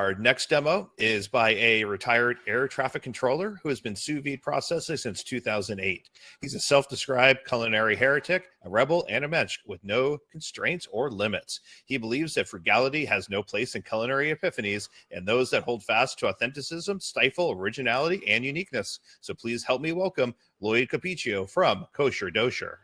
Our next demo is by a retired air traffic controller who has been sous vide processing since 2008. He's a self-described culinary heretic, a rebel, and a mensch with no constraints or limits. He believes that frugality has no place in culinary epiphanies, and those that hold fast to authenticism stifle originality and uniqueness. So please help me welcome Lloyd Cupiccia from Kosher Dosher.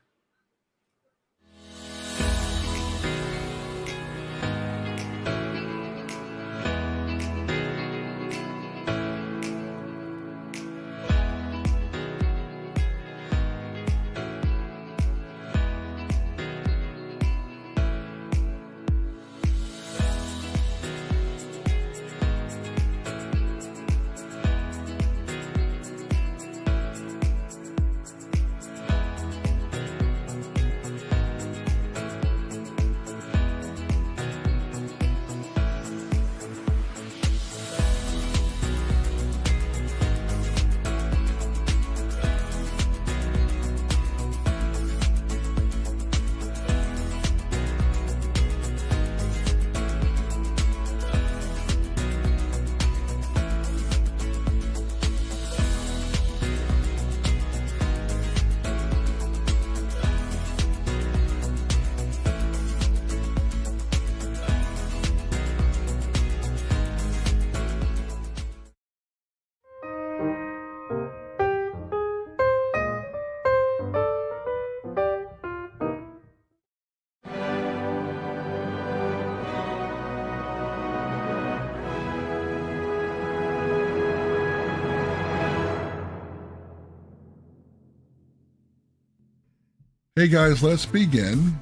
Hey guys, let's begin.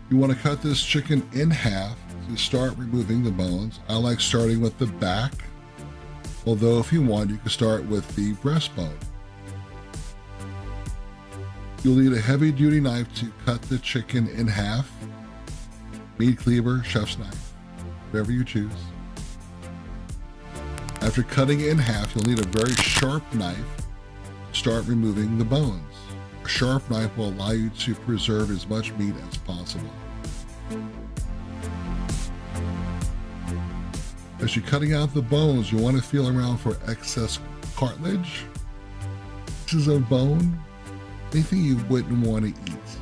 You want to cut this chicken in half to start removing the bones. I like starting with the back, although if you want, you can start with the breastbone. You'll need a heavy-duty knife to cut the chicken in half. Meat cleaver, chef's knife, whatever you choose. After cutting it in half, you'll need a very sharp knife to start removing the bones. A sharp knife will allow you to preserve as much meat as possible. As you're cutting out the bones, you want to feel around for excess cartilage, pieces of bone, anything you wouldn't want to eat.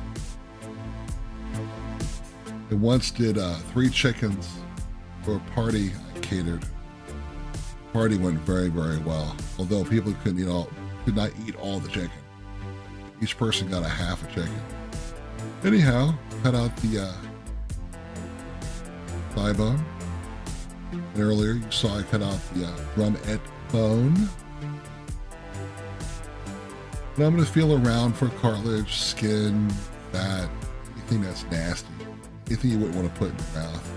I once did 3 chickens for a party I catered. The party went very, very well, although people could not eat all the chicken. Each person got a half a chicken. Anyhow, cut out the thigh bone. And earlier you saw I cut out the drumette bone. And I'm going to feel around for cartilage, skin, fat, anything that's nasty. Anything you wouldn't want to put in your mouth.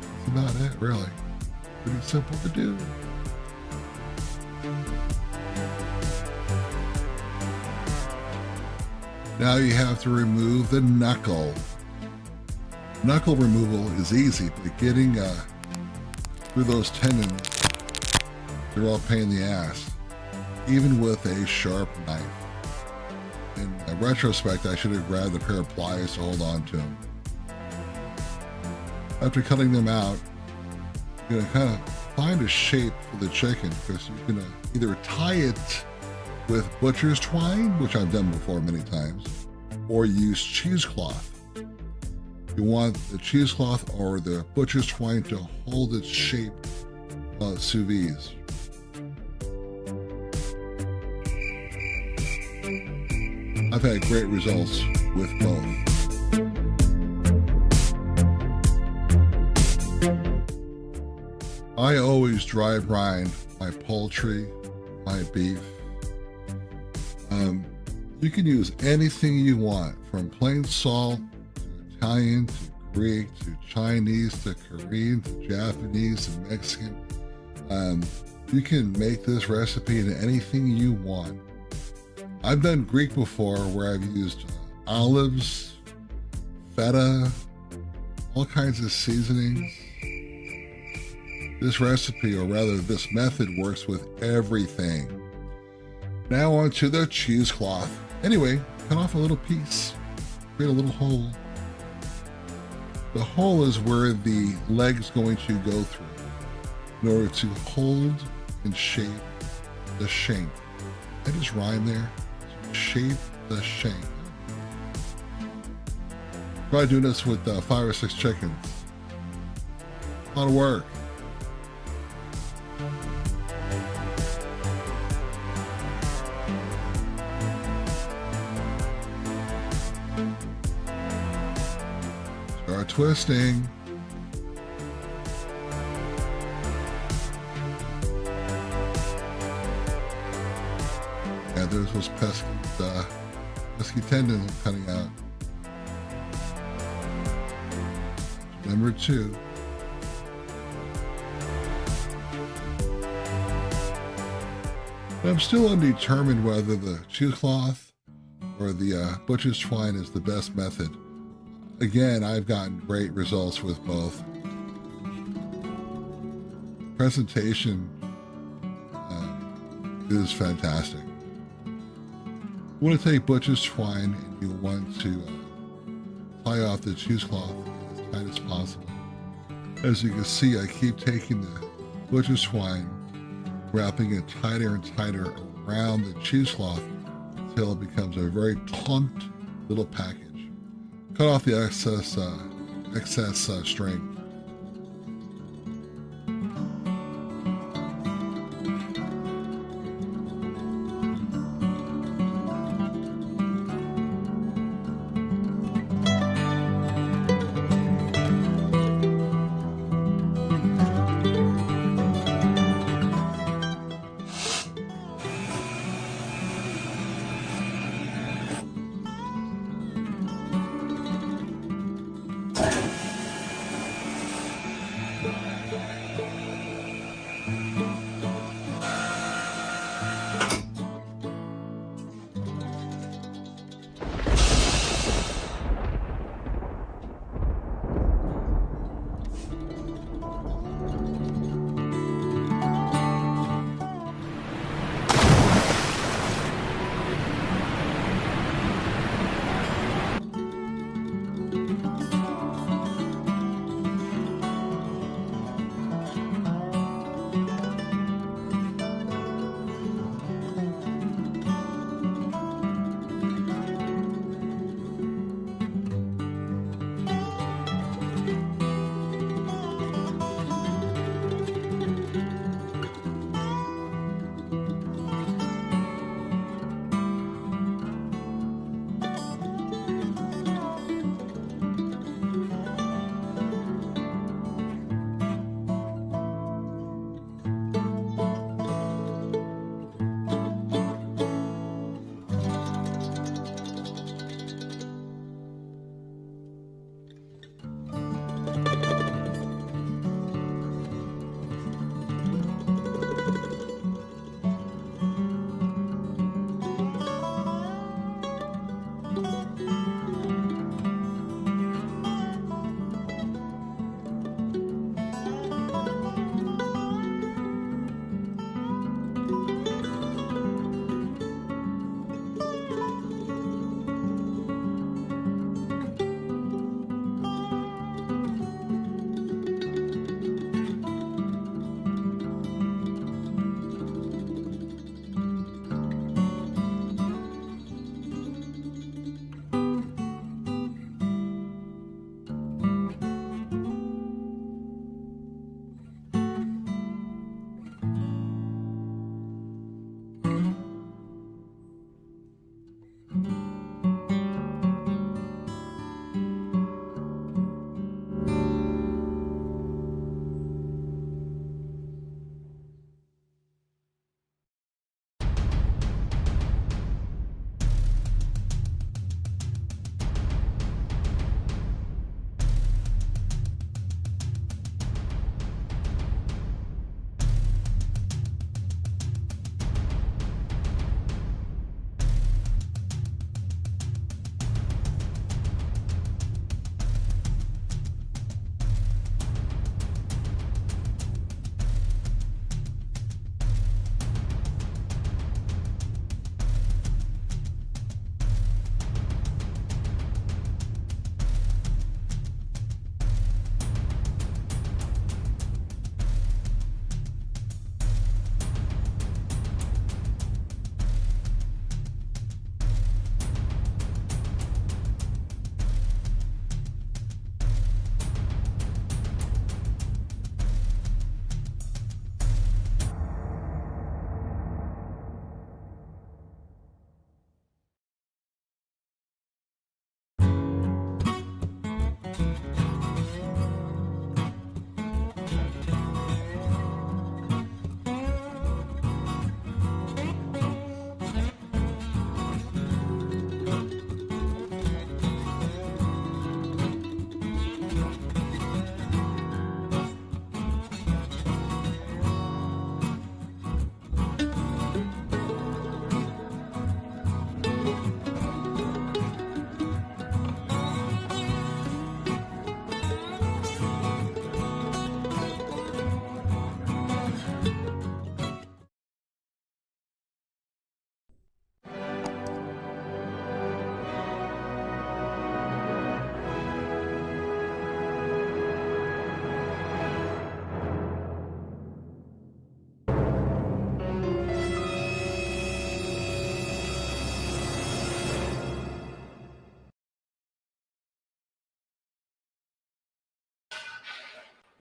That's about it, really. Pretty simple to do. Now you have to remove the knuckle. Knuckle removal is easy, but getting through those tendons, they're all pain in the ass, even with a sharp knife. In retrospect, I should have grabbed a pair of pliers to hold on to them. After cutting them out, you're gonna kind of find a shape for the chicken, because you're gonna either tie it with butcher's twine, which I've done before many times, or use cheesecloth. You want the cheesecloth or the butcher's twine to hold its shape sous vide. I've had great results with both. I always dry brine my poultry, my beef. You can use anything you want, from plain salt to Italian to Greek to Chinese to Korean to Japanese to Mexican. You can make this recipe into anything you want. I've done Greek before, where I've used olives, feta, all kinds of seasonings. This recipe, or rather this method, works with everything. Now onto the cheesecloth. Anyway, cut off a little piece, create a little hole. The hole is where the leg's going to go through. in order to hold and shape the shank. I just rhyme there. Shape the shank. Try doing this with 5 or 6 chickens. A lot of work. Start twisting. Yeah, there's those pesky tendons cutting out. Number 2. I'm still undetermined whether the cheesecloth or the butcher's twine is the best method. Again, I've gotten great results with both. Presentation is fantastic. You want to take butcher's twine and you want to tie off the cheesecloth as tight as possible. As you can see, I keep taking the butcher's twine, wrapping it tighter and tighter around the cheesecloth until it becomes a very clumped little package. Cut off the excess string.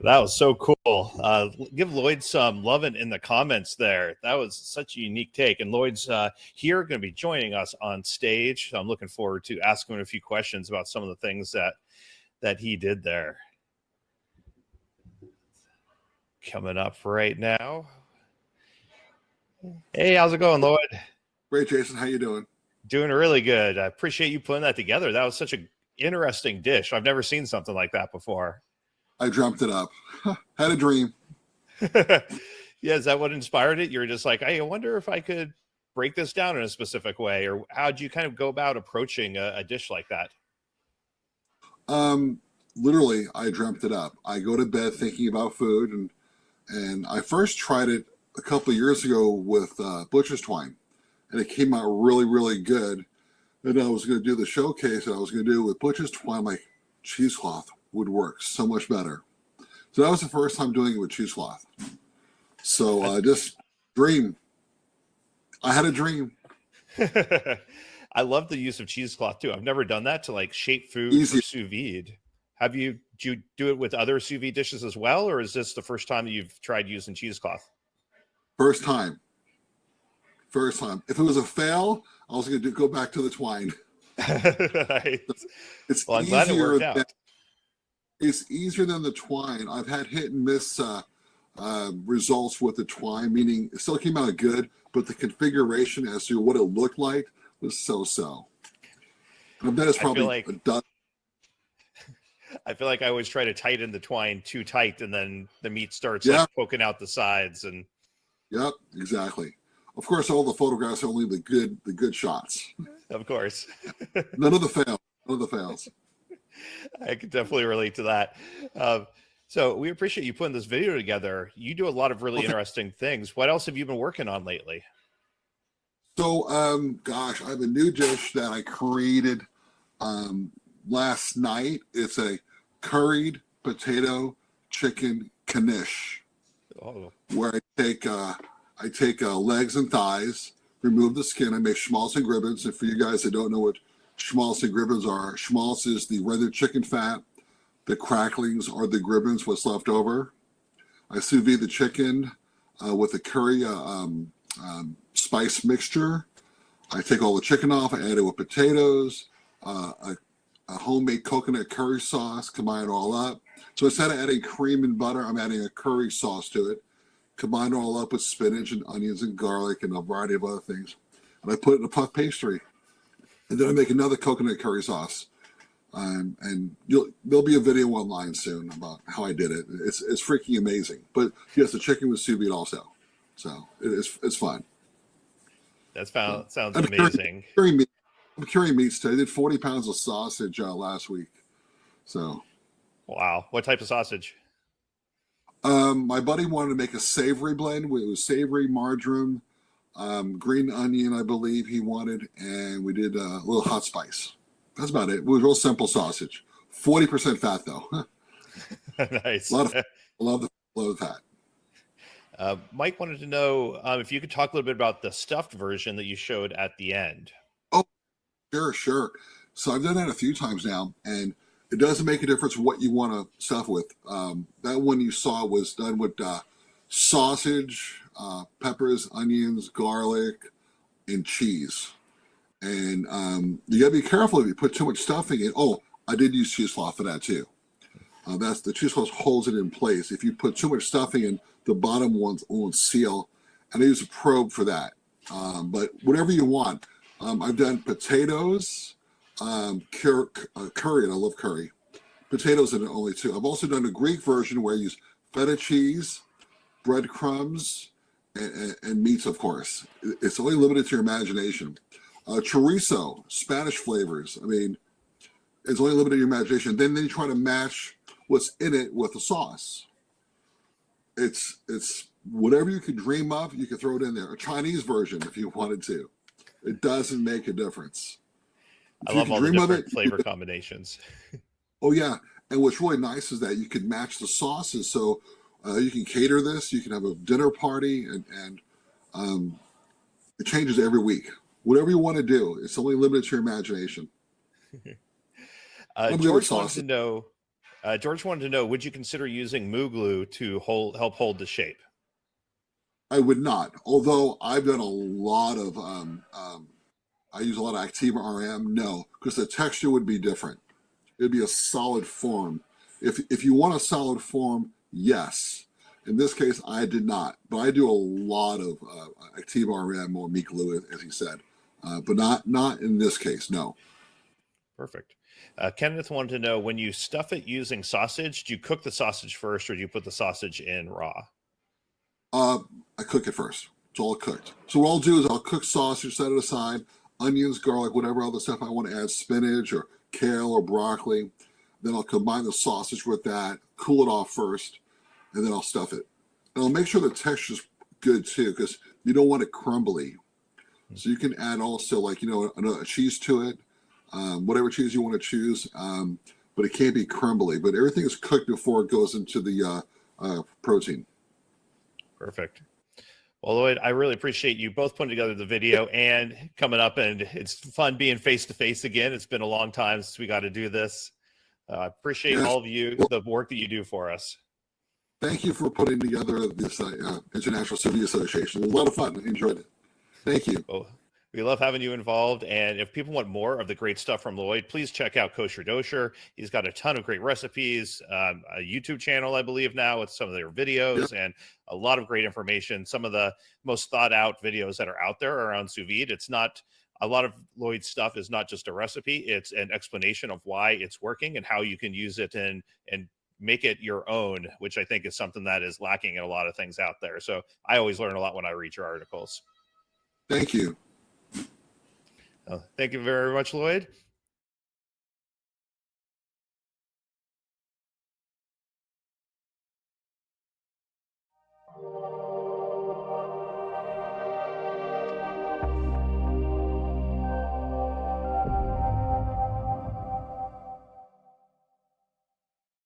That was so cool. Give Lloyd some loving in the comments there. That was such a unique take. And Lloyd's here going to be joining us on stage. So I'm looking forward to asking him a few questions about some of the things that he did there. Coming up right now. Hey, how's it going, Lloyd? Great, Jason. How you doing? Doing really good. I appreciate you putting that together. That was such an interesting dish. I've never seen something like that before. I dreamt it up. Had a dream. Yeah, is that what inspired it? You're just like, hey, I wonder if I could break this down in a specific way, or how'd you kind of go about approaching a dish like that? Literally, I dreamt it up. I go to bed thinking about food, and I first tried it a couple of years ago with butcher's twine, and it came out really, really good. And I was going to do the showcase, and I was going to do it with butcher's twine. Like cheesecloth would work so much better. So that was the first time doing it with cheesecloth. So just dream. I had a dream. I love the use of cheesecloth too. I've never done that to like shape food Easy. for sous vide. Do you do it with other sous vide dishes as well, or is this the first time that you've tried using cheesecloth? First time. First time. If it was a fail, I was going to go back to the twine. Right. It's well, I'm glad it worked out. It's easier than the twine. I've had hit and miss results with the twine, meaning it still came out good, but the configuration as to what it looked like was so. And that is probably a dozen. I feel like I always try to tighten the twine too tight, and then the meat starts like poking out the sides. And yep, exactly. Of course, all the photographs are only the good shots. Of course, none of the fails. None of the fails. I can definitely relate to that. So we appreciate you putting this video together. You do a lot of really interesting things. What else have you been working on lately? So, gosh, I have a new dish that I created last night. It's a curried potato chicken knish, where I take legs and thighs, remove the skin, I make schmaltz and gribbons. And for you guys that don't know what schmaltz and gribbons are, schmaltz is the rendered chicken fat. The cracklings are the gribbons, what's left over. I sous vide the chicken with a curry spice mixture. I take all the chicken off, I add it with potatoes, a homemade coconut curry sauce, combine it all up. So instead of adding cream and butter, I'm adding a curry sauce to it. Combine it all up with spinach and onions and garlic and a variety of other things. And I put it in a puff pastry. And then I make another coconut curry sauce. And there'll be a video online soon about how I did it. It's freaking amazing. But yes, the chicken was sous vide also. So it's fun. That sounds amazing. I'm curing meats today. I did 40 pounds of sausage last week. So. Wow. What type of sausage? My buddy wanted to make a savory blend. It was savory, marjoram, green onion, I believe he wanted, and we did a little hot spice. That's about it. It was real simple sausage. 40% fat though. Nice. I love the fat. Mike wanted to know if you could talk a little bit about the stuffed version that you showed at the end. Oh, sure. So I've done that a few times now, and it doesn't make a difference what you want to stuff with. That one you saw was done with sausage, peppers, onions, garlic, and cheese. And you gotta be careful if you put too much stuffing in. Oh, I did use cheesecloth for that too. That's the cheesecloth holds it in place. If you put too much stuffing in, the bottom ones won't seal. And I use a probe for that. But whatever you want. I've done potatoes, curry, and I love curry. Potatoes are the only two. I've also done a Greek version where I use feta cheese, breadcrumbs, and meats, of course. It's only limited to your imagination. Chorizo, Spanish flavors. I mean, it's only limited to your imagination. Then you try to match what's in it with the sauce. It's whatever you could dream of, you could throw it in there. A Chinese version, if you wanted to. It doesn't make a difference. I love all the different flavor combinations. Oh, yeah. And what's really nice is that you can match the sauces. So you can cater this. You can have a dinner party, and it changes every week. Whatever you want to do, it's only limited to your imagination. George wants to know. George wanted to know, would you consider using moo glue to help hold the shape? I would not, although I've done a lot of, I use a lot of Activa RM. No, because the texture would be different. It'd be a solid form. If you want a solid form, yes. In this case, I did not, but I do a lot of Activa RM or meat glue, as he said, but not in this case. No. Perfect. Kenneth wanted to know, when you stuff it using sausage, do you cook the sausage first or do you put the sausage in raw? I cook it first. It's all cooked. So what I'll do is I'll cook sausage, set it aside, onions, garlic, whatever other stuff I want to add, spinach or kale or broccoli. Then I'll combine the sausage with that, cool it off first, and then I'll stuff it. And I'll make sure the texture's good too, because you don't want it crumbly. So you can add also, like, a cheese to it, whatever cheese you want to choose, but it can't be crumbly. But everything is cooked before it goes into the protein. Perfect. Well, Lloyd, I really appreciate you both putting together the video and coming up, and it's fun being face to face again. It's been a long time since we got to do this. I appreciate all of you, the work that you do for us. Thank you for putting together this International Sous Vide Association. It was a lot of fun. I enjoyed it. Thank you. Well, we love having you involved. And if people want more of the great stuff from Lloyd, please check out Kosher Dosher. He's got a ton of great recipes, a YouTube channel, I believe now, with some of their videos and a lot of great information. Some of the most thought out videos that are out there around sous vide. It's not, a lot of Lloyd's stuff is not just a recipe. It's an explanation of why it's working and how you can use it and make it your own, which I think is something that is lacking in a lot of things out there. So I always learn a lot when I read your articles. Thank you. Thank you very much, Lloyd.